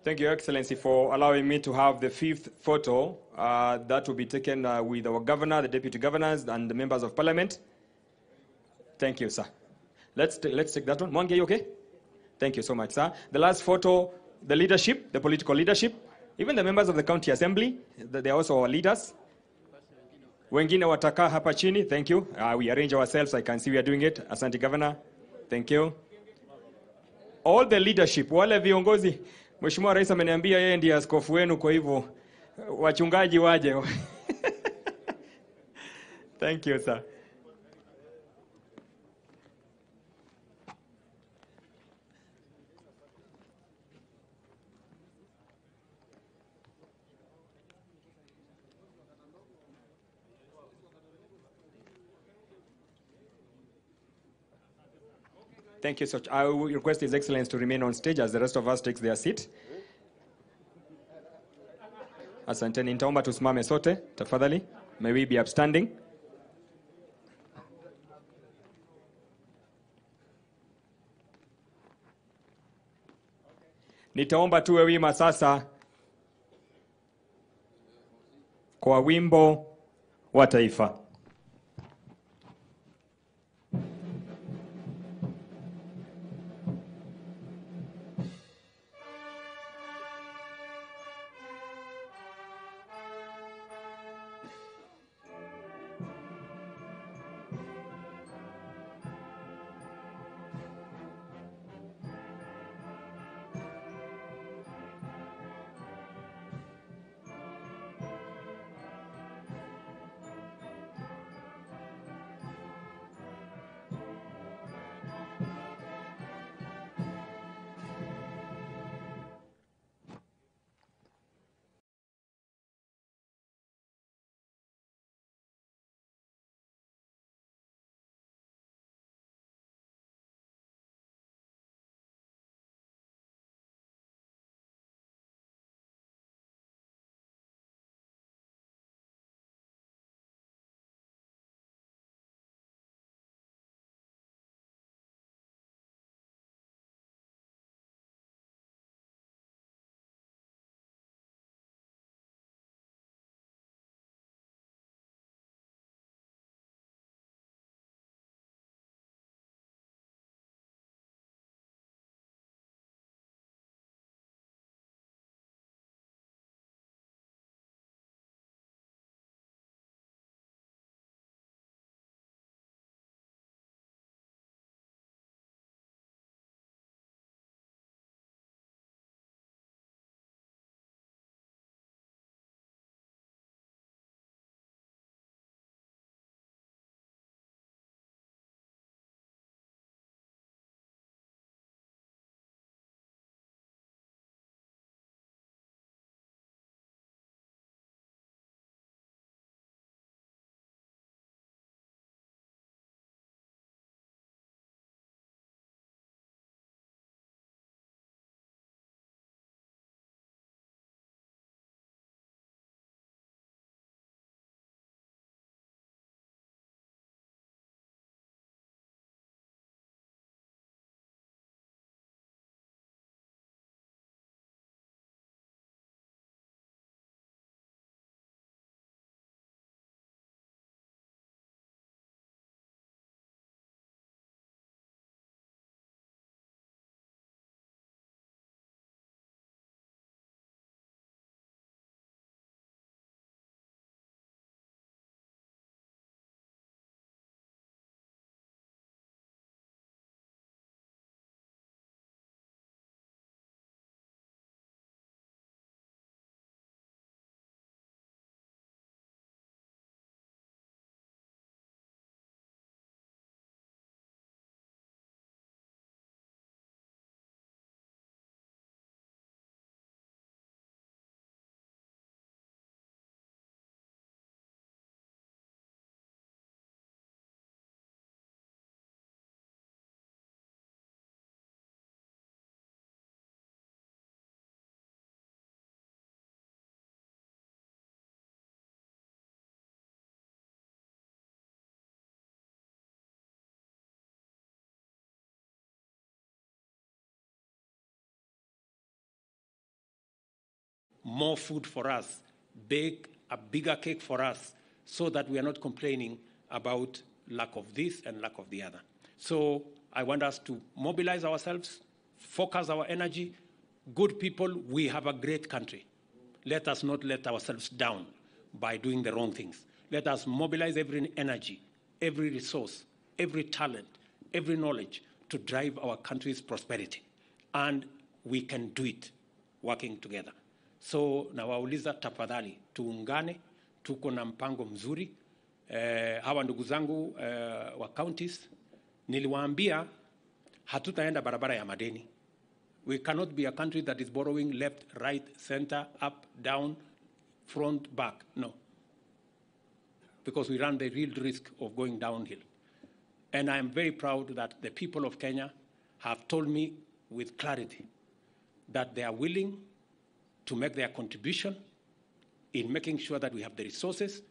Thank you, Excellency, for allowing me to have the fifth photo that will be taken with our governor, the deputy governors, and the members of parliament. Thank you, sir. Let's take that one. Mwangi, are you okay? Thank you so much, sir. The last photo, the leadership, the political leadership, even the members of the county assembly, they are also our leaders. Wengine wataka hapa chini, thank you. We arrange ourselves, I can see we are doing it. Asante Governor, thank you. All the leadership, wale viongozi, Mheshimiwa Rais ameniambia yeye ndiye askofu wenu, kwa hivyo wachungaji waje. Thank you, sir. Thank you so much. I will request His Excellency to remain on stage as the rest of us takes their seat. Asanteni, nitaomba tusimame sote, tafadhali. May we be upstanding. Nitaomba tuwe wima sasa kwa wimbo wa taifa. more food for us, bake a bigger cake for us, so that we are not complaining about lack of this and lack of the other. So I want us to mobilize ourselves, focus our energy. Good people, we have a great country. Let us not let ourselves down by doing the wrong things. Let us mobilize every energy, every resource, every talent, every knowledge to drive our country's prosperity. And we can do it working together. So nawauliza tafadhali, tuungane, tuko na mpango mzuri. Hawa ndugu zangu wa counties, niliwaambia hatutaenda barabara ya madeni. We cannot be a country that is borrowing left, right, center, up, down, front, back. No. Because we run the real risk of going downhill. And I am very proud that the people of Kenya have told me with clarity that they are willing to make their contribution in making sure that we have the resources,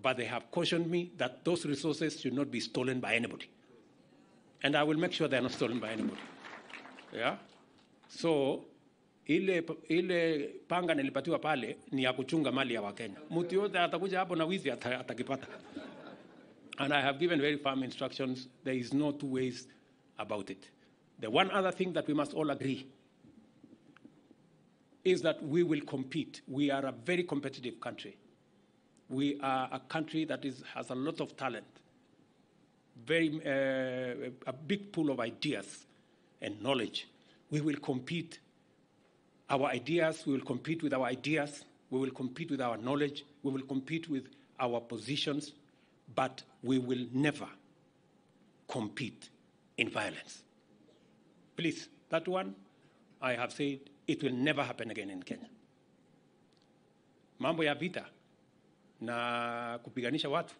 but they have cautioned me that those resources should not be stolen by anybody. And I will make sure they are not stolen by anybody. Yeah? So, ile panga nilipatiwa pale ni ya kuchunga mali ya Wakenya. Mtu yote atakuja hapo na wizi atakipata. And I have given very firm instructions. There is no two ways about it. The one other thing that we must all agree is that we will compete. We are a very competitive country. We are a country that has a lot of talent, a big pool of ideas and knowledge. We will compete. Our ideas, we will compete with our ideas. We will compete with our knowledge. We will compete with our positions. But we will never compete in violence. Please, that one, I have said, it will never happen again in Kenya. Mambo ya vita na kupiganisha watu,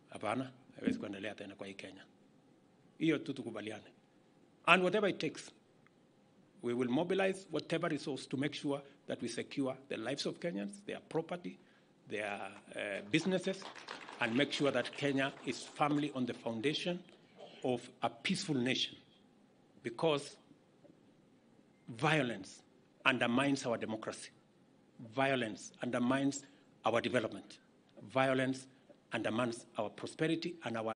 hapana, haiwezi kuendelea tena kwa hii Kenya. Hiyo tu tukubaliane. And whatever it takes, we will mobilize whatever resource to make sure that we secure the lives of Kenyans, their property, their businesses, and make sure that Kenya is firmly on the foundation of a peaceful nation, because violence undermines our democracy. Violence undermines our development. Violence undermines our prosperity and our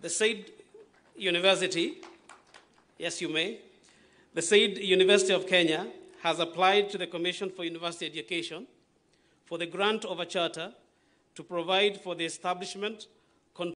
The said university, yes, you may, the said University of Kenya has applied to the Commission for University Education for the grant of a charter to provide for the establishment